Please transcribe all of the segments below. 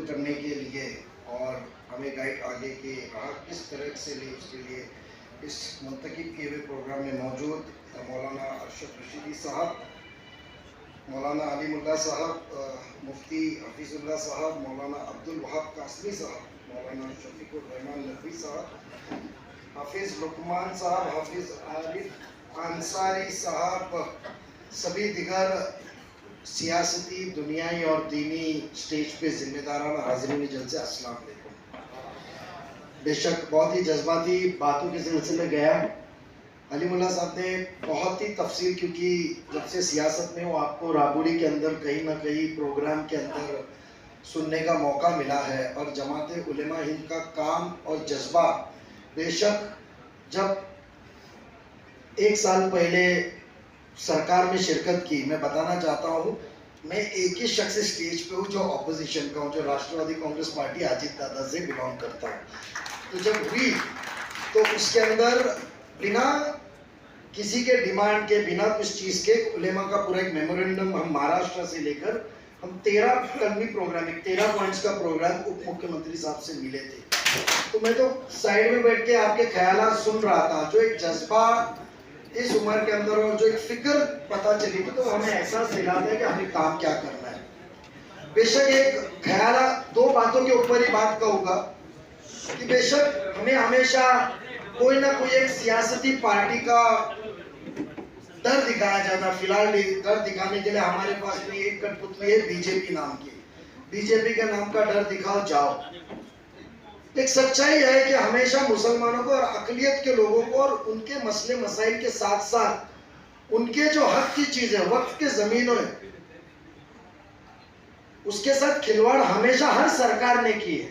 मजबूत करने के लिए और हमें गाइड आगे की राह किस तरह से ले उसके लिए इस मुंतखब किए हुए प्रोग्राम में मौजूद मौलाना अरशद रशीदी साहब, मौलाना अलीमुल्लाह साहब, मुफ्ती हफीज़ुल्लाह साहब, मौलाना अब्दुल वहाब कासमी साहब, मौलाना शफीकुर रहमान नकवी साहब, हाफिज़ लुकमान साहब, हाफिज़ आरिफ अंसारी साहब, सभी दिगर सियासती, दुनियाई और दीनी स्टेज पे जिम्मेदाराना हाज़रीन जलसे, अस्सलाम वालेकुम। बेशक बहुत ही जज्बाती बातों के सिलसिले गया। अलीमुल्लाह साहब ने बहुत ही तफसील, क्योंकि जब से सियासत में वो आपको राबुरी के अंदर कहीं ना कहीं प्रोग्राम के अंदर सुनने का मौका मिला है। और जमात उलेमा हिंद का काम और जज्बा, बेशक जब एक साल पहले सरकार में शिरकत की, मैं बताना चाहता हूँ, मैं एक ही शख्स स्टेज पे हूँ जो ऑपोजिशन का हूँ, जो राष्ट्रवादी कांग्रेस पार्टी अजीत दादा से बिलोंग करता हूँ। तो जब हुई तो उसके अंदर बिना किसी के डिमांड के, बिना कुछ चीज़ के उलेमा का पूरा एक मेमोरेंडम हम महाराष्ट्र से लेकर हम 13 कलमी प्रोग्राम, 13 पॉइंट्स का प्रोग्राम उप मुख्यमंत्री साहब से मिले थे। तो मैं तो साइड में बैठ के आपके ख्यालात सुन रहा था। जो एक जज्बा इस उम्र के अंदर और जो एक फिक्र पता चली थी, तो हमें एहसास दिलाता है कि हमें काम क्या करना है। बेशक एक ख्याल, दो बातों के ऊपर ही बात कहूँगा कि बेशक हमें हमेशा कोई ना कोई एक सियासती पार्टी का डर दिखाया जाता। फिलहाल डर दिखाने के लिए हमारे पास में एक कठपुतली है बीजेपी नाम की। बीजेपी के नाम का डर दिखाओ जाओ। एक सच्चाई है कि हमेशा मुसलमानों को और अकलियत के लोगों को और उनके मसले मसाइल के साथ साथ उनके जो हक की चीजें, वक्फ के जमीनों है, उसके साथ खिलवाड़ हमेशा हर सरकार ने की है।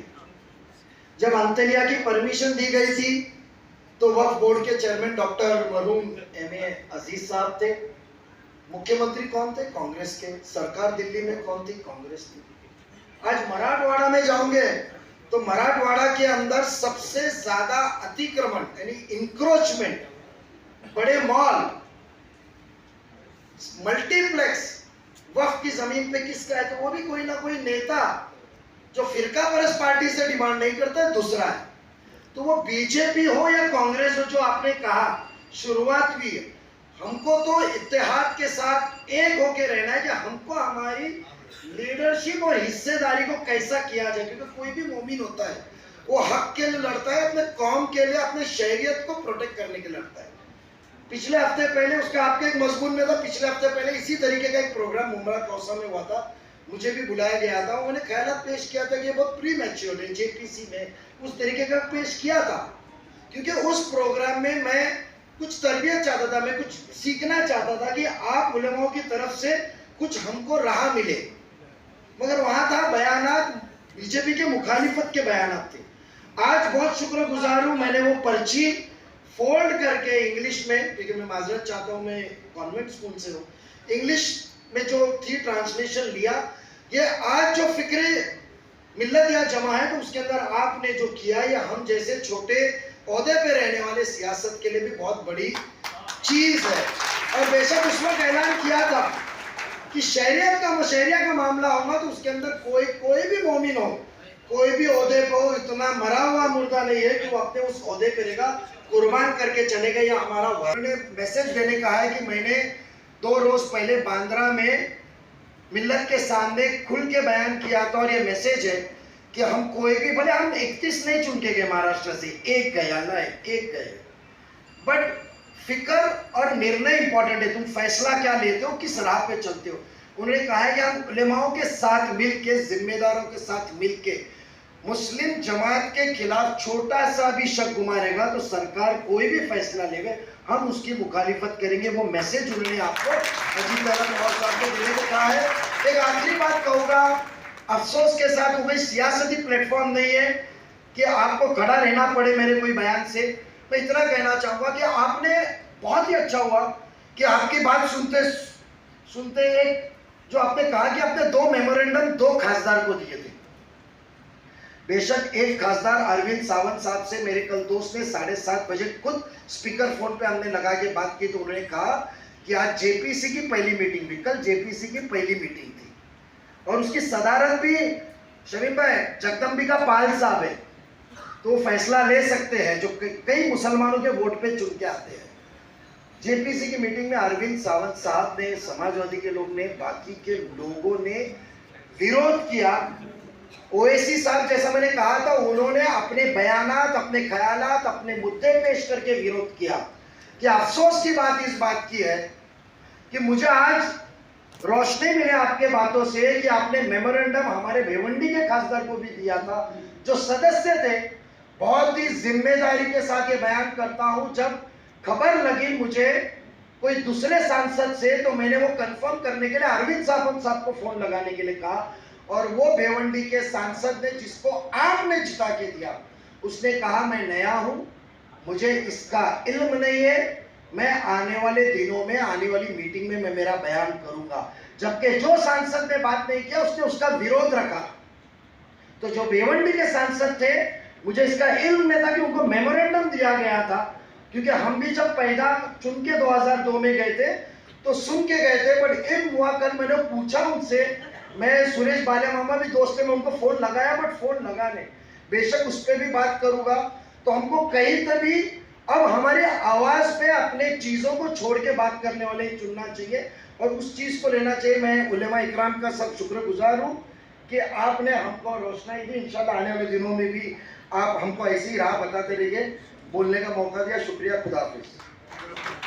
जब अंतलिया की परमिशन दी गई थी तो वक्फ बोर्ड के चेयरमैन डॉक्टर मरहूम एम.ए. अजीज साहब थे। मुख्यमंत्री कौन थे? कांग्रेस के। सरकार दिल्ली में कौन थी? कांग्रेस की। आज मराठवाड़ा में जाओगे तो मराठवाड़ा के अंदर सबसे ज्यादा अतिक्रमण यानी इंक्रोचमेंट, बड़े मॉल, मल्टीप्लेक्स वक्फ की जमीन पे किसका है? तो वो भी कोई ना कोई नेता जो फिरका परस्त पार्टी से डिमांड नहीं करता है, दूसरा है। तो वो बीजेपी हो या कांग्रेस हो, जो आपने कहा शुरुआत हुई है, हमको तो इत्तेहाद के साथ एक होके रहना है कि हमको हमारी लीडरशिप और हिस्सेदारी को कैसा किया जाए। क्योंकि कोई भी मोमिन होता है वो हक के लिए लड़ता है, अपने कौम के लिए, अपने शहरियत को प्रोटेक्ट करने के लिए लड़ता है। पिछले हफ्ते पहले उसका आपके एक मजमून में था, पिछले हफ्ते पहले इसी तरीके का एक प्रोग्राम मुमरा कौसा में हुआ था, मुझे भी बुलाया गया था। मैंने ख्यालात पेश किया था कि ये बहुत प्री मैच्योर है, जेपीसी में उस तरीके का पेश किया था। क्योंकि उस प्रोग्राम में मैं कुछ तरबियत चाहता था, मैं कुछ सीखना चाहता था कि आप उलेमाओं की तरफ से कुछ हमको राह मिले। मगर वहां था बयानात बीजेपी के मुखालिफत के बयानात थे। आज बहुत शुक्रगुजार हूं, मैंने वो पर्ची फोल्ड करके इंग्लिश में, क्योंकि मैं माजरत चाहता हूं, मैं कॉन्वेंट स्कूल से हूँ, इंग्लिश में जो थी ट्रांसलेशन लिया। ये आज जो फिक्रे मिल्लत यहाँ जमा है, तो उसके अंदर आपने जो किया, ये हम जैसे छोटे ओहदे पे रहने वाले सियासत के लिए भी बहुत बड़ी चीज है। और बेशक उस वक्त ऐलान किया था कि शहरिया का मामला होगा तो उसके अंदर कोई भी मोमिन हो, कोई भी ओहदे पे हो, इतना मरा हुआ मुर्दा नहीं है कि वो अपने उस ओहदे पे रहेगा, कुर्बान करके चलेगा। या हमारा मैसेज देने का है कि मैंने 2 रोज पहले बांद्रा में मिल्लत के सामने खुल के बयान किया था। और ये मैसेज है कि हम कोई भी, भले हम 31 नहीं चुन के गए महाराष्ट्र से, एक गया ना, एक गए, बट फिक्र और निर्णय इंपॉर्टेंट है। तुम फैसला क्या लेते हो, किस राह पे चलते हो। उन्होंने कहा है कि हम उलेमाओं के साथ मिलके, जिम्मेदारों के साथ मिलके मुस्लिम जमात के खिलाफ छोटा सा भी शक गुमा रहेगा तो सरकार कोई भी फैसला लेवे, हम उसकी मुखालिफत करेंगे। वो मैसेज उन्होंने आपको अजीत दादा साहब को देने को कहा है। एक आखिरी बात कहूँगा, अफसोस के साथ वो कोई सियासती प्लेटफॉर्म नहीं है कि आपको खड़ा रहना पड़े मेरे कोई बयान से। मैं इतना कहना चाहूँगा कि आपने बहुत ही अच्छा हुआ कि आपकी बात सुनते सुनते एक जो आपने कहा कि आपने 2 मेमोरेंडम 2 खासदार को दिए थे। बेशक एक खासदार अरविंद सावंत साहब से मेरे कल दोस्त ने 7:30 बजे खुद स्पीकर फोन पे हमने लगा के बात की, तो उन्होंने कहा कि आज जेपीसी की पहली मीटिंग थी, कल जेपीसी की पहली मीटिंग थी और उसकी सदारत भी शमीम भाई, जगदम्बिका पाल साहब है तो वो फैसला ले सकते हैं, जो कई मुसलमानों के वोट पे चुन के आते हैं। जेपीसी की मीटिंग में अरविंद सावंत साहब ने, समाजवादी के लोग ने, बाकी के लोगों ने विरोध किया। ओवैसी साहब, जैसा मैंने कहा था, उन्होंने अपने बयानात, अपने ख्यालात, अपने मुद्दे पेश करके विरोध किया। कि अफसोस की बात इस बात की है कि मुझे आज रोशनी मिले आपके बातों से कि आपने मेमोरेंडम हमारे भिवंडी के खासदार को भी दिया था, जो सदस्य थे। बहुत ही जिम्मेदारी के साथ ये बयान करता हूं, जब खबर लगी मुझे कोई दूसरे सांसद से, तो मैंने वो कंफर्म करने के लिए अरविंद साहब को फोन लगाने के लिए कहा, और वो भिवंडी के सांसद ने, जिसको आपने जिता के दिया, उसने कहा मैं नया हूं, मुझे इसका इल्म नहीं है, मैं आने वाले दिनों में, आने वाली मीटिंग में मैं मेरा बयान करूंगा। जबकि जो सांसद ने बात नहीं किया, उसने उसका विरोध रखा। तो जो भिवंडी के सांसद थे, मुझे इसका इल्म नहीं था कि उनको मेमोरेंडम दिया गया था, क्योंकि हम भी जब पैदा चुन के 2002 में गए थे तो सुन के गए थे, बट इल्म हुआ। कल मैंने पूछा उनसे, मैं सुरेश बाले मामा भी दोस्त है, मैं उनको फोन लगाया, बट फोन लगा नहीं। बेशक उस पर भी बात करूंगा। तो हमको कहीं तभी अब हमारे आवाज पे अपने चीजों को छोड़ के बात करने वाले ही चुनना चाहिए और उस चीज को लेना चाहिए। मैं उलेमा इकराम का सब शुक्रगुजार हूँ कि आपने हमको रोशनाई दी। इंशाल्लाह आने वाले दिनों में भी आप हमको ऐसी ही राह बताते रहिए, बोलने का मौका दिया। शुक्रिया, खुदा हाफिज।